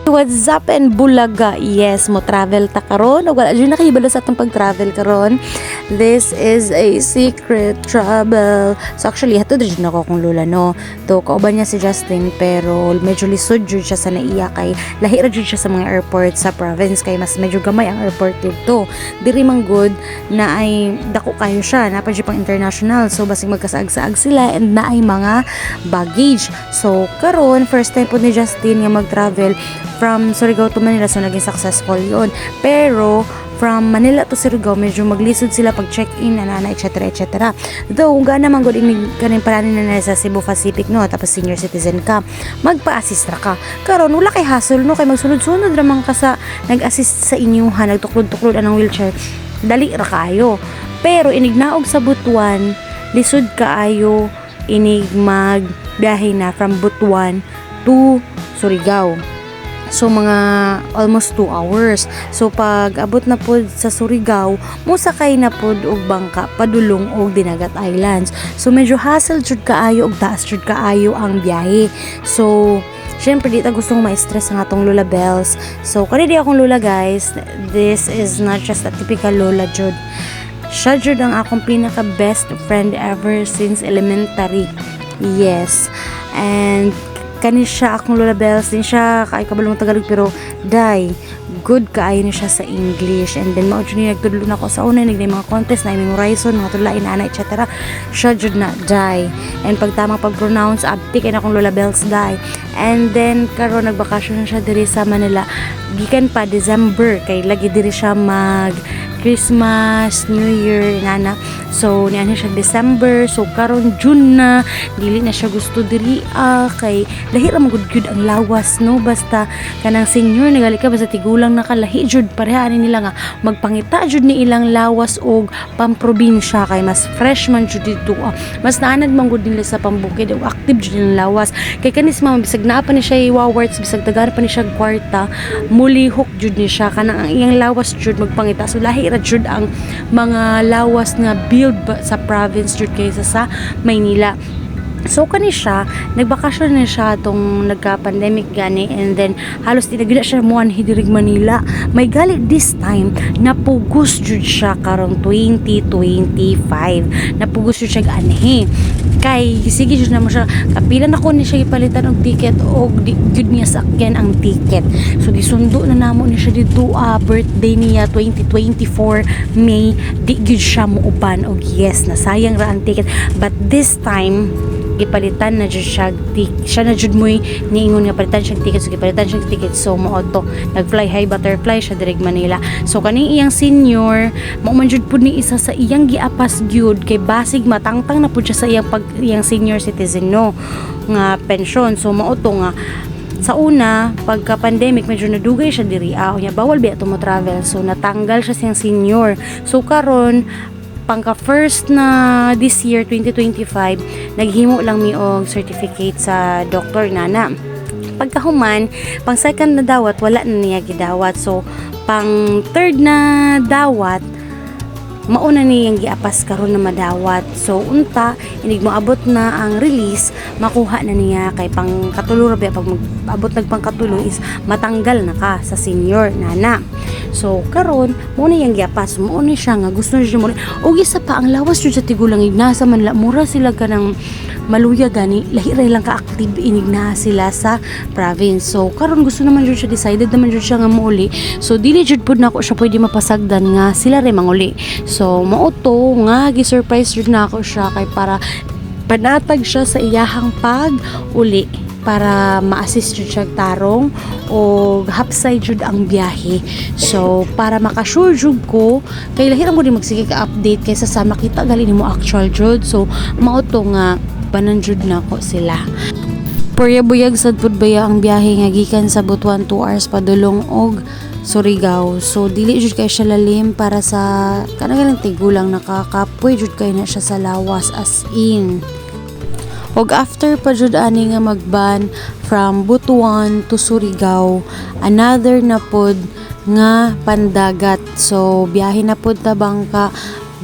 What's up and bulaga? Yes, mo travel ta karon. Wala dyan nakahibalo sa atong pag-travel karon. This is a secret travel. So actually, hato dyan ako kung lula no. To kauban niya si Justin pero medyo lisod dyan siya sa naiya kay lahira dyan siya sa mga airport sa province kay mas medyo gamay ang airport dito. Diri man good na ay dako kayo siya. Napa dyan pang international. So basig magkasaag-saag sila and na ay mga baggage. So karon first time po ni Justin nga mag-travel from Surigao to Manila, so naging successful yun. Pero from Manila to Surigao, medyo maglisod sila pag check-in, etc. etc. Though, kung gana man good kanin paranin na sa Cebu Pacific, no, tapos senior citizen ka, magpa-assist ra ka. Karon wala kay hassle, no, kay magsunod-sunod ramang ka sa nag-assist sa inyuhan, nagtuklod-tuklod anong wheelchair, dali ra kayo. Pero inignaog sa Butuan, lisod kaayo, inig magbiyahe na from Butuan to Surigao. So mga almost 2 hours. So pag abot na pod sa Surigao, musakay na pod og bangka padulong og Dinagat Islands. So medyo hassle jud kaayo og taas jud kaayo ang biyahe. So syempre di ta gustong ma-stress ang atong Lola Bells. So kani di akong Lola guys. This is not just a typical Lola jud. Siya jud ang akong pinaka best friend ever since elementary. Yes. And kani siya akong Lola Bells din siya kay kabalong Tagalog pero day good kaayo ni siya sa English and then mao jud ni nagtudlo na ko sa una nagday mga contest na memorize mga tulain ana etc. Siya jud na day and pag tamang pag-pronounce abti kay na akong Lola Bells day and then karon nagbakasyon na siya diri sa Manila gikan pa December kay lagi diri siya mag Christmas, New Year, nana. So, niyan siya December. So, karon June na. Dili na siya gusto diri. Kay lahi ra magud ang lawas, no? Basta, kanang senior, nagali ka, basta tigulang nakalahi, jud, parehaan nila nga, magpangita, jud ni ilang lawas og pamprobinsya, kay mas fresh man jud dito. Mas naanad man gud nila sa pambukid, o active jud nilang lawas. Kay kanis mama, bisag naa pa ni siya iwawards, bisag tagar pa ni siya kwarta, mulihok jud ni siya, kanang ang iyang lawas jud magpangita. So, lahi jud ang mga lawas nga build sa province jud kaysa sa Maynila. So kani siya, nagbakasyon na siya tong nagka-pandemic gani and then halos tinagila siya muan hidirig Manila. May gali this time napugos jud siya karong 2025. Napugos jud siya anhi. Kay sige jud na mo siya kapila na ko ni siya ipalitan og ticket og jud niya sakyan ang ticket. So gisundo na namo ni siya dito birthday niya 2024 May di jud siya muuban og yes nasayang ra ang ticket but this time gipalitan na jud siya na jud moy niingon nga palitan siya ticket so gipalitan siya ticket so mo auto nag-fly high butterfly siya direk Manila. So kaning iyang senior mao man jud pud ni isa sa iyang giapas gyud kay basig matangtang na pud siya sa iyang senior citizen no nga pension. So mao to nga sa una, pagka pandemic medyo nadugay siya diri nya bawal biya to mo travel so natanggal siya siyang senior. So karon pangka first na this year 2025 naghimo lang mi og certificate sa doktor nana. Pagkahuman pang second na dawat wala na niya gidawat so pang third na dawat mauna niyang giapas karon na madawat. So unta inig moabot na ang release makuha na niya kay pang katulo ra pag abot nagpangkatulo is matanggal na ka sa senior nana. So karon mo na yang giapas mo ni siya nga gusto niya mo og isa pa ang lawas jud sa tigulang ignasa Manila mura sila kanang maluya gani lahi lang ka active inigna sila sa province. So karon gusto naman jud siya decided naman jud siya nga mouli. So dili jud pud nako siya pwede mapasagdan nga sila ray manguli. So mao to nga gi-surprise jud nako siya kay para panatag siya sa iyahang pag-uli para ma-assist jud siya tarong o hapsay jud ang biyahe. So para makasure jud ko kay lahira mo di magsige ka update kaysa sa makita gali nimo actual jud. So mao to nga banan jud nako sila. Buyag sad pud baya ang biyahe nga gikan sa Butuan 2 hours padulong og Surigao. So dili jud kay siya lalim para sa kanang tigulang nakakapoy jud kay na siya sa lawas as in. Og after pa jud ani nga magban from Butuan to Surigao, another na pod nga pandagat. So biyahe na pod ta bangka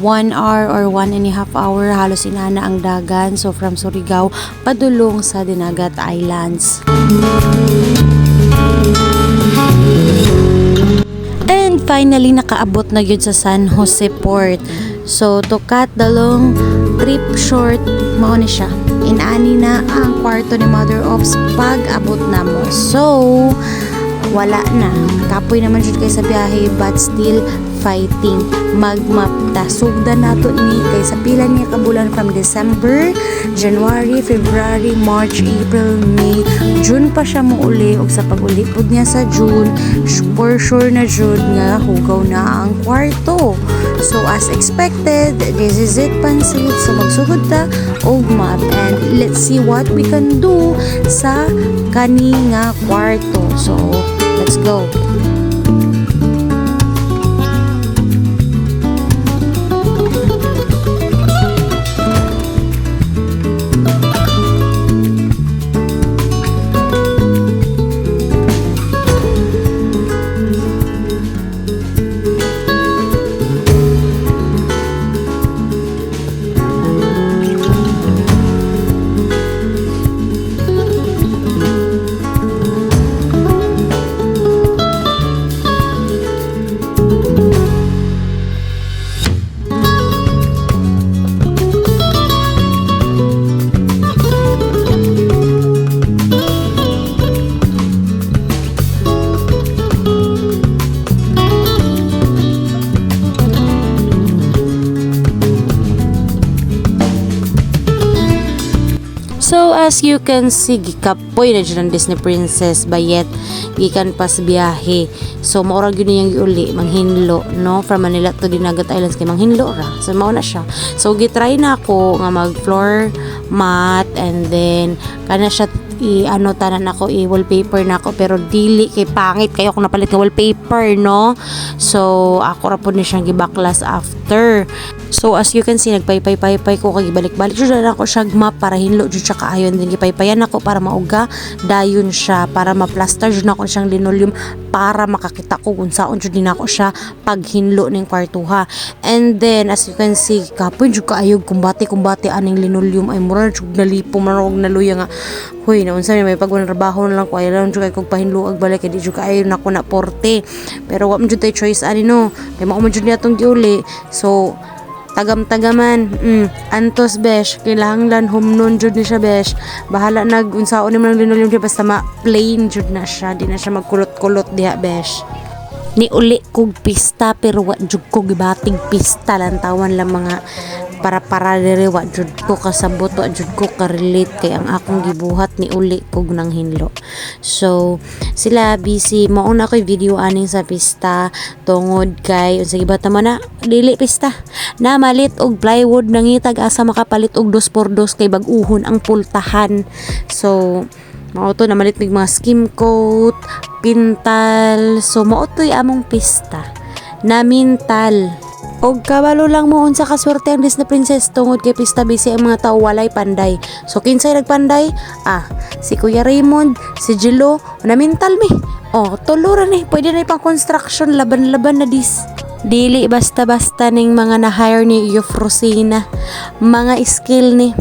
1 hour or 1.5 hour halos inana ang dagan. So from Surigao padulong sa Dinagat Islands. finally nakaabot na yun sa San Jose Port. So to cut the long trip short, mao ni siya. Inani na ang kwarto ni Mother Ops pag abot na mo. So wala na. Kapoy naman jud kay sa biyahe but still fighting. Magmap ta. Sugdan nato ni kay sa pila niya kabulan from December, January, February, March, April, May, June pa siya muuli og sa pag-uli pud niya sa June, for sure na jud nga hugaw na ang kwarto. So as expected, this is it pansit. So magsugod ta og map and let's see what we can do sa kani nga kwarto. So let's go. So as you can see, gikapoy na dyan ang Disney Princess bayet gikan pas biyahe. So maurag yun yung giuli manghinlo no from Manila to Dinagat Islands kay manghinlo ra. So mao na siya. So gitry na ako nga mag floor mat and then kana siya ano tanan ako wallpaper na ako pero dili kay pangit kayo kung napalit nga wallpaper no. So ako ra pud ni siyang gibaklas after. So as you can see nagpaypay ko kay balik-balik jud na ako siya map para hinlo jud siya kaayon din gipaypayan ako para mauga dayon siya para ma-plaster jud na ako siyang linoleum para makakita ko kung saon jud din ako siya pag hinlo ning kwartuha. And then as you can see kapoy jud kaayo kumbati aning linoleum ay mura jud nalipo man og naluya nga hoy naunsa may pagtrabaho na lang ko ay lang jud kay kog pahinlo ag balik kay di jud kaayo nako na porte pero wa man jud tay choice ani no kay mao man jud ni atong giuli. So tagam-tagaman antos besh kinahanglan humnon jud ni siya besh bahala nag unsaon ni man linoleum siya basta plain jud na siya di na siya magkulot-kulot diha besh. Ni uli kog pista pero wa jud ko gibating pista lang tawan lang mga para diri wa jud ko kasabot wa jud ko ka-relate kay ang akong gibuhat ni uli kog nang hinlo. So sila busy mauna ko'y video aning sa pista tungod kay unsa gibata man na dili pista na malit og plywood nangitag asa makapalit og 2x2 kay bag-uhon ang pultahan. So mao to na malit mig mga skim coat pintal. So mao to'y among pista na mintal. Og kabalo lang mo unsa ka swerte ang Disney Princess tungod kay pista busy ang mga tao walay panday. So kinsay nagpanday? Si Kuya Raymond, si Jilo, na mental mi. Tuluran eh, pwede na ipang construction laban-laban na dis. Dili basta-basta ning mga na-hire ni Eufrosina. Mga skill ni.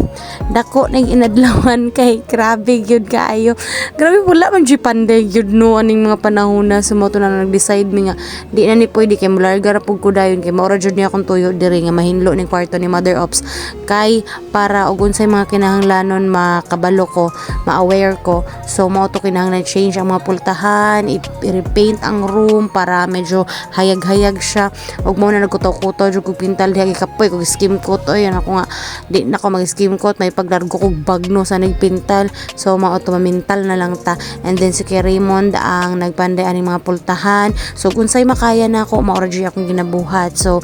Dako nang inadlawan kay grabe gyud kaayo. Grabe wala man gyud panday gyud no aning mga panahon na sumoto na nag-decide mi nga di na ni pwede kay mularga ra pug ko dayon kay maura jud ni akong tuyo diri nga mahinlo ning kwarto ni Mother Ops kay para og unsay mga kinahanglanon makabalo ko, ma-aware ko. So mao to kinahanglan change ang mga pultahan, i-repaint ang room para medyo hayag-hayag siya. Og mo na nagkuto-kuto jud kog pintal diha gikapoy kog skim coat oy ako nga di na ko mag skim coat may paglargo kog bagno sa nagpintal. So mao to mamintal na lang ta. And then si Kuya Raymond ang nagpanday aning mga pultahan. So unsay makaya na ako maura jud akong ginabuhat. So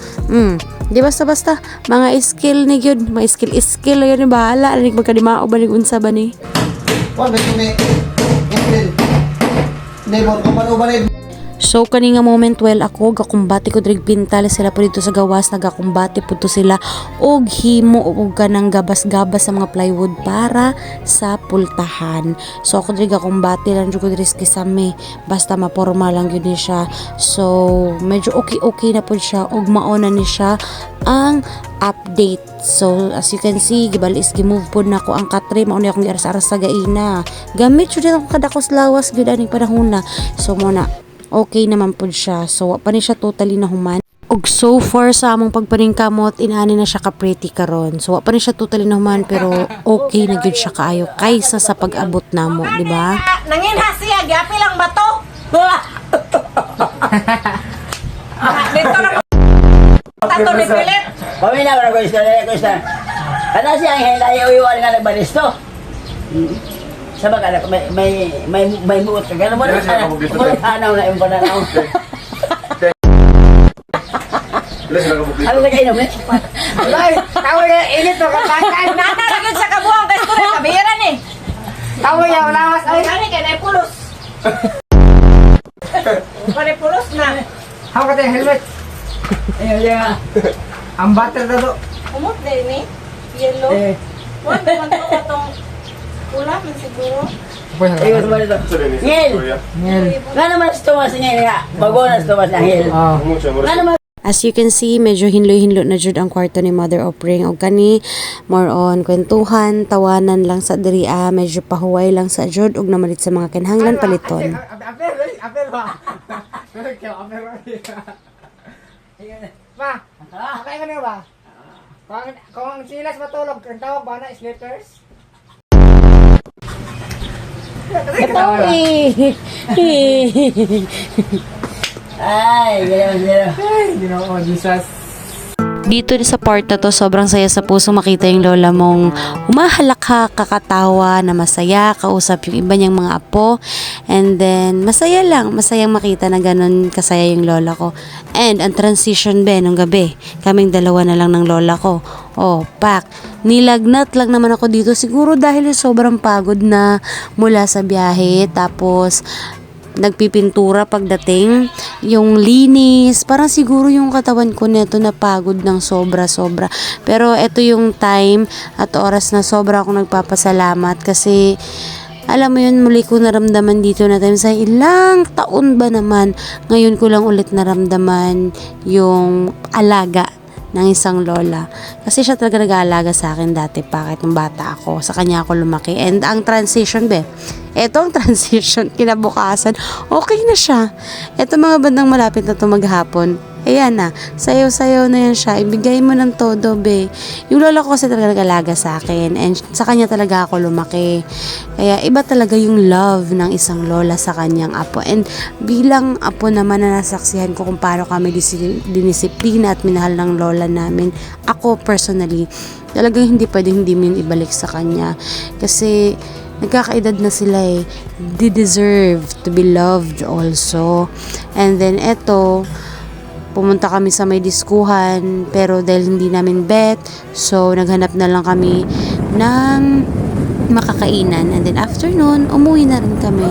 di basta-basta mga skill ni gyud mga skill yun ni bahala ani magkadimao ba ni unsa ba ni So kani nga moment ako gakumbati ko drig pintal sila po dito sa gawas nagakumbati po to sila og himo og kanang gabas-gabas sa mga plywood para sa pultahan. So ako drig gakumbati lang jud ko diri kisame basta maporma lang gyud ni siya. So medyo okay na po siya og maona ni siya ang update. So as you can see gibalis gimove pod nako ang katre mao ni akong giaras-aras sa gaina gamit jud ako kadakos lawas gyud aning panahon na. So mo na okay naman po siya. So, wa pa ni siya totally na human. Og so far sa among pagpaningkamot, inani na siya ka-pretty karon. So, wa pa ni siya totally na human, pero okay na gyud siya kaayo kaysa sa pag-abot namo, di ba? Nanginha siya, gapi lang ba to? Dito lang tato ni Philip. Pamina ko na. Ano siya ang hilayo-iwan nga nagbalisto? Sa baga, may buot ka. Gano'n mo na sana. Wala panaw na yung pananaw. Ano ka kainom eh? Ay, tao na init to kapakan. Nana lagyan sa kabuang kay Tore kabiran eh. Tao ya lawas ay kani kay nay pulos. Kani pulos na. How ka tayo helmet? Ayun siya. Ang butter na to. Umot din ni yellow. Wala man to katong pula man siguro. Ayun sa balito. Ngel! Ngel. Nga naman sa Thomas niya nga. Bago na sa Thomas na Ngel. Nga naman. As you can see, medyo hinlo-hinlo na jud ang kwarto ni Mother Opring. O kani, more on kwentuhan, tawanan lang sa diri medyo pahuway lang sa jud og namalit sa mga kinahanglan paliton. Apel ba? Pa, okay ka na ba? Kung ang silas matulog, ang tawag ba na slippers? Ay, gano'n sila. Ay, Ginoo, Jesus. Dito sa part na to, sobrang saya sa puso makita yung lola mong humahalakha, kakatawa, na masaya, kausap yung iba niyang mga apo. And then, masayang makita na ganun kasaya yung lola ko. And, ang transition nung gabi, kaming dalawa na lang ng lola ko. Oh, pak, nilagnat lang naman ako dito. Siguro dahil sobrang pagod na mula sa biyahe. Tapos, nagpipintura pagdating, yung linis, parang siguro yung katawan ko neto napagod ng sobra. Pero ito yung time at oras na sobra akong nagpapasalamat kasi alam mo yun, muli ko naramdaman dito na time sa ilang taon ba naman, ngayon ko lang ulit naramdaman yung alaga ng isang lola. Kasi siya talaga nag-aalaga sa akin dati pa kahit nung bata ako. Sa kanya ako lumaki. And ang transition eto ang transition, kinabukasan, okay na siya. Eto mga bandang malapit na ito maghapon. Ayan na, sayaw-sayaw na yan siya. Ibigay mo ng todo, be. Yung lola ko kasi talaga nag-alaga sa akin. And sa kanya talaga ako lumaki. Kaya iba talaga yung love ng isang lola sa kanyang apo. And bilang apo naman na nasaksihan ko kung paano kami dinisiplina at minahal ng lola namin. Ako personally, talagang hindi pwedeng hindi mo yun ibalik sa kanya. Kasi nagkakaedad na sila eh. They deserve to be loved also. And then eto, pumunta kami sa may diskuhan, pero dahil hindi namin bet, so naghanap na lang kami ng makakainan. And then after nun, umuwi na rin kami.